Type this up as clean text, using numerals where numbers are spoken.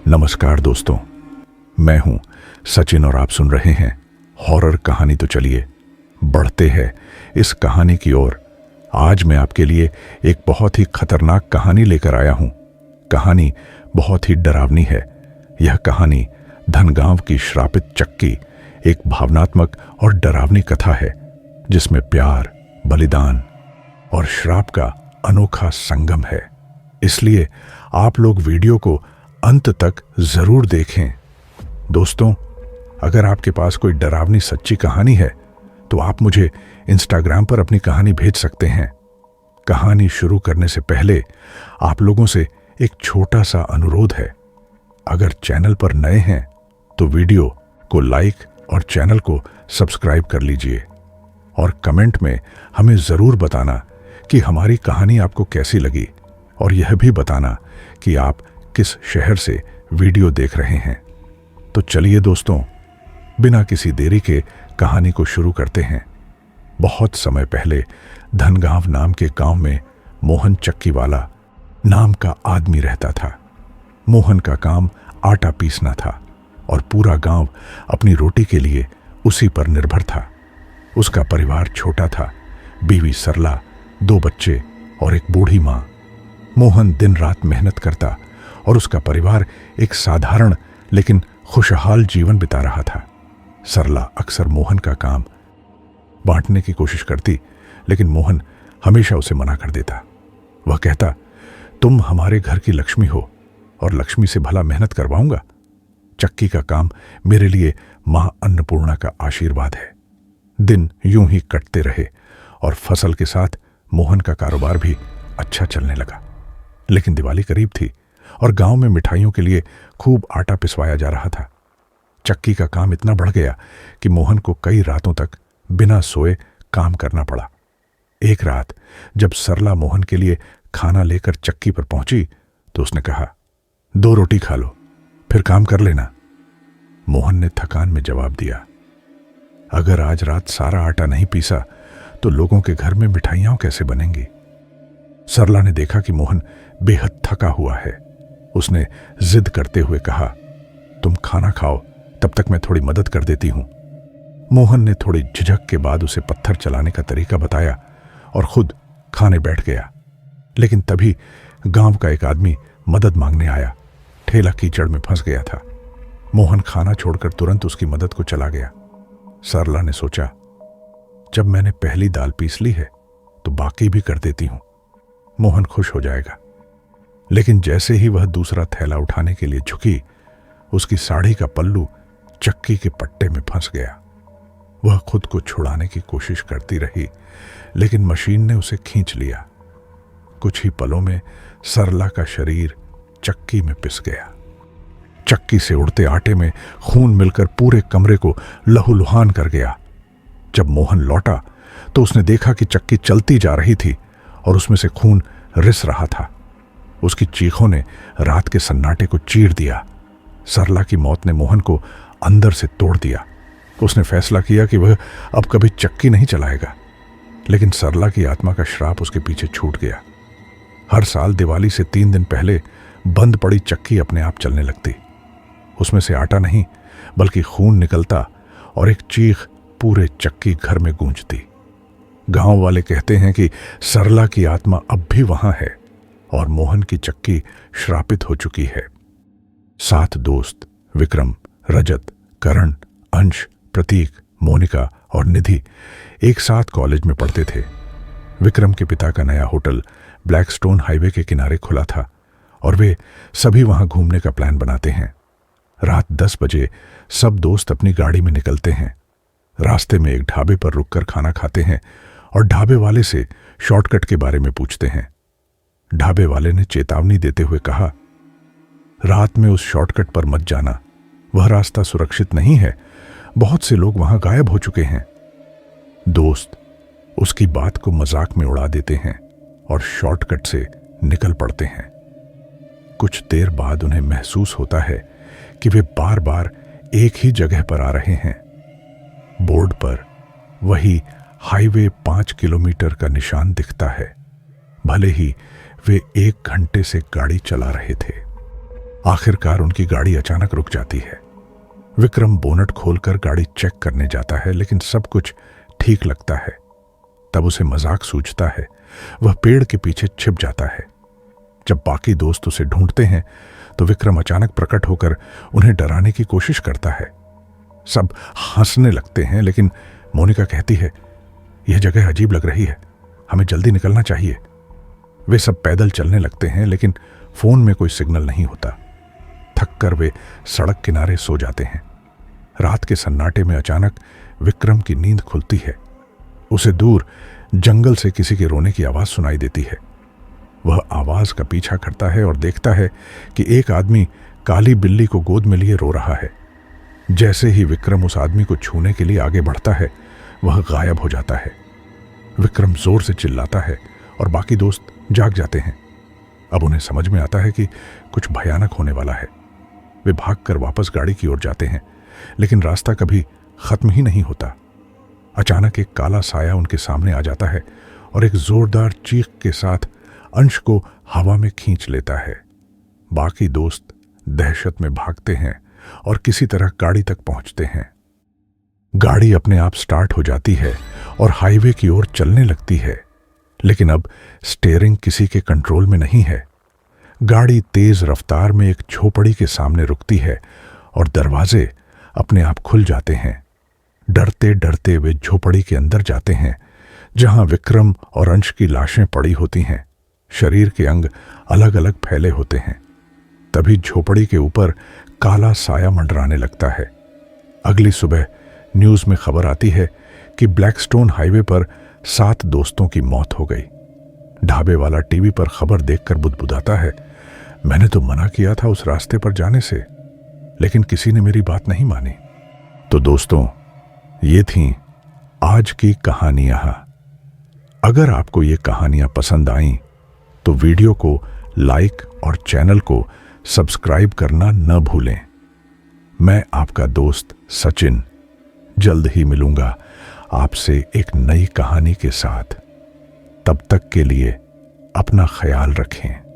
नमस्कार दोस्तों, मैं हूं सचिन और आप सुन रहे हैं हॉरर कहानी। तो चलिए बढ़ते हैं इस कहानी की ओर। आज मैं आपके लिए एक बहुत ही खतरनाक कहानी लेकर आया हूं। कहानी बहुत ही डरावनी है। यह कहानी धनगांव की श्रापित चक्की एक भावनात्मक और डरावनी कथा है, जिसमें प्यार, बलिदान और श्राप का अनोखा संगम है। इसलिए आप लोग वीडियो को अंत तक जरूर देखें। दोस्तों, अगर आपके पास कोई डरावनी सच्ची कहानी है तो आप मुझे इंस्टाग्राम पर अपनी कहानी भेज सकते हैं। कहानी शुरू करने से पहले आप लोगों से एक छोटा सा अनुरोध है। अगर चैनल पर नए हैं तो वीडियो को लाइक और चैनल को सब्सक्राइब कर लीजिए और कमेंट में हमें जरूर बताना कि हमारी कहानी आपको कैसी लगी, और यह भी बताना कि आप किस शहर से वीडियो देख रहे हैं। तो चलिए दोस्तों, बिना किसी देरी के कहानी को शुरू करते हैं। बहुत समय पहले धनगांव नाम के गांव में मोहन चक्कीवाला नाम का आदमी रहता था। मोहन का काम आटा पीसना था और पूरा गांव अपनी रोटी के लिए उसी पर निर्भर था। उसका परिवार छोटा था, बीवी सरला, 2 बच्चे और एक बूढ़ी मां। मोहन दिन रात मेहनत करता और उसका परिवार एक साधारण लेकिन खुशहाल जीवन बिता रहा था। सरला अक्सर मोहन का काम बांटने की कोशिश करती, लेकिन मोहन हमेशा उसे मना कर देता। वह कहता, तुम हमारे घर की लक्ष्मी हो और लक्ष्मी से भला मेहनत करवाऊंगा। चक्की का काम मेरे लिए मां अन्नपूर्णा का आशीर्वाद है। दिन यूं ही कटते रहे और फसल के साथ मोहन का कारोबार भी अच्छा चलने लगा। लेकिन दिवाली करीब थी और गांव में मिठाइयों के लिए खूब आटा पिसवाया जा रहा था। चक्की का काम इतना बढ़ गया कि मोहन को कई रातों तक बिना सोए काम करना पड़ा। एक रात जब सरला मोहन के लिए खाना लेकर चक्की पर पहुंची तो उसने कहा, 2 रोटी खा लो, फिर काम कर लेना। मोहन ने थकान में जवाब दिया, अगर आज रात सारा आटा नहीं पीसा तो लोगों के घर में मिठाइयां कैसे बनेंगी। सरला ने देखा कि मोहन बेहद थका हुआ है। उसने जिद करते हुए कहा, तुम खाना खाओ, तब तक मैं थोड़ी मदद कर देती हूं। मोहन ने थोड़ी झिझक के बाद उसे पत्थर चलाने का तरीका बताया और खुद खाने बैठ गया। लेकिन तभी गांव का एक आदमी मदद मांगने आया। ठेला कीचड़ में फंस गया था। मोहन खाना छोड़कर तुरंत उसकी मदद को चला गया। सरला ने सोचा, जब मैंने पहली दाल पीस ली है तो बाकी भी कर देती हूं, मोहन खुश हो जाएगा। लेकिन जैसे ही वह दूसरा थैला उठाने के लिए झुकी, उसकी साड़ी का पल्लू चक्की के पट्टे में फंस गया। वह खुद को छुड़ाने की कोशिश करती रही, लेकिन मशीन ने उसे खींच लिया। कुछ ही पलों में सरला का शरीर चक्की में पिस गया। चक्की से उड़ते आटे में खून मिलकर पूरे कमरे को लहूलुहान कर गया। जब मोहन लौटा तो उसने देखा कि चक्की चलती जा रही थी और उसमें से खून रिस रहा था। उसकी चीखों ने रात के सन्नाटे को चीर दिया। सरला की मौत ने मोहन को अंदर से तोड़ दिया। उसने फैसला किया कि वह अब कभी चक्की नहीं चलाएगा। लेकिन सरला की आत्मा का श्राप उसके पीछे छूट गया। हर साल दिवाली से 3 दिन पहले बंद पड़ी चक्की अपने आप चलने लगती। उसमें से आटा नहीं बल्कि खून निकलता और एक चीख पूरे चक्की घर में गूंजती। गांव वाले कहते हैं कि सरला की आत्मा अब भी वहां है और मोहन की चक्की श्रापित हो चुकी है। 7 दोस्त विक्रम, रजत, करण, अंश, प्रतीक, मोनिका और निधि एक साथ कॉलेज में पढ़ते थे। विक्रम के पिता का नया होटल ब्लैकस्टोन हाईवे के किनारे खुला था और वे सभी वहां घूमने का प्लान बनाते हैं। रात 10 बजे सब दोस्त अपनी गाड़ी में निकलते हैं। रास्ते में एक ढाबे पर रुककर खाना खाते हैं और ढाबे वाले से शॉर्टकट के बारे में पूछते हैं। ढाबे वाले ने चेतावनी देते हुए कहा, रात में उस शॉर्टकट पर मत जाना, वह रास्ता सुरक्षित नहीं है, बहुत से लोग वहां गायब हो चुके हैं। दोस्त उसकी बात को मजाक में उड़ा देते हैं और शॉर्टकट से निकल पड़ते हैं। कुछ देर बाद उन्हें महसूस होता है कि वे बार बार एक ही जगह पर आ रहे हैं। बोर्ड पर वही हाईवे 5 किलोमीटर का निशान दिखता है, भले ही वे 1 घंटे से गाड़ी चला रहे थे। आखिरकार उनकी गाड़ी अचानक रुक जाती है। विक्रम बोनट खोलकर गाड़ी चेक करने जाता है, लेकिन सब कुछ ठीक लगता है। तब उसे मजाक सूझता है। वह पेड़ के पीछे छिप जाता है। जब बाकी दोस्त उसे ढूंढते हैं तो विक्रम अचानक प्रकट होकर उन्हें डराने की कोशिश करता है। सब हंसने लगते हैं, लेकिन मोनिका कहती है, यह जगह अजीब लग रही है, हमें जल्दी निकलना चाहिए। वे सब पैदल चलने लगते हैं, लेकिन फोन में कोई सिग्नल नहीं होता। थककर वे सड़क किनारे सो जाते हैं। रात के सन्नाटे में अचानक विक्रम की नींद खुलती है। उसे दूर जंगल से किसी के रोने की आवाज सुनाई देती है। वह आवाज का पीछा करता है और देखता है कि एक आदमी काली बिल्ली को गोद में लिए रो रहा है। जैसे ही विक्रम उस आदमी को छूने के लिए आगे बढ़ता है, वह गायब हो जाता है। विक्रम जोर से चिल्लाता है और बाकी दोस्त जाग जाते हैं। अब उन्हें समझ में आता है कि कुछ भयानक होने वाला है। वे भागकर वापस गाड़ी की ओर जाते हैं, लेकिन रास्ता कभी खत्म ही नहीं होता। अचानक एक काला साया उनके सामने आ जाता है और एक जोरदार चीख के साथ अंश को हवा में खींच लेता है। बाकी दोस्त दहशत में भागते हैं और किसी तरह गाड़ी तक पहुंचते हैं। गाड़ी अपने आप स्टार्ट हो जाती है और हाईवे की ओर चलने लगती है, लेकिन अब स्टीयरिंग किसी के कंट्रोल में नहीं है। गाड़ी तेज रफ्तार में एक झोपड़ी के सामने रुकती है और दरवाजे अपने आप खुल जाते हैं। डरते डरते वे झोपड़ी के अंदर जाते हैं, जहां विक्रम और अंश की लाशें पड़ी होती हैं। शरीर के अंग अलग अलग फैले होते हैं। तभी झोपड़ी के ऊपर काला साया मंडराने लगता है। अगली सुबह न्यूज में खबर आती है कि ब्लैकस्टोन हाईवे पर 7 दोस्तों की मौत हो गई। ढाबे वाला टीवी पर खबर देखकर बुदबुदाता है, मैंने तो मना किया था उस रास्ते पर जाने से, लेकिन किसी ने मेरी बात नहीं मानी। तो दोस्तों, ये थीं आज की कहानियां। अगर आपको ये कहानियां पसंद आईं तो वीडियो को लाइक और चैनल को सब्सक्राइब करना न भूलें। मैं आपका दोस्त सचिन जल्द ही मिलूंगा आपसे एक नई कहानी के साथ। तब तक के लिए अपना ख्याल रखें।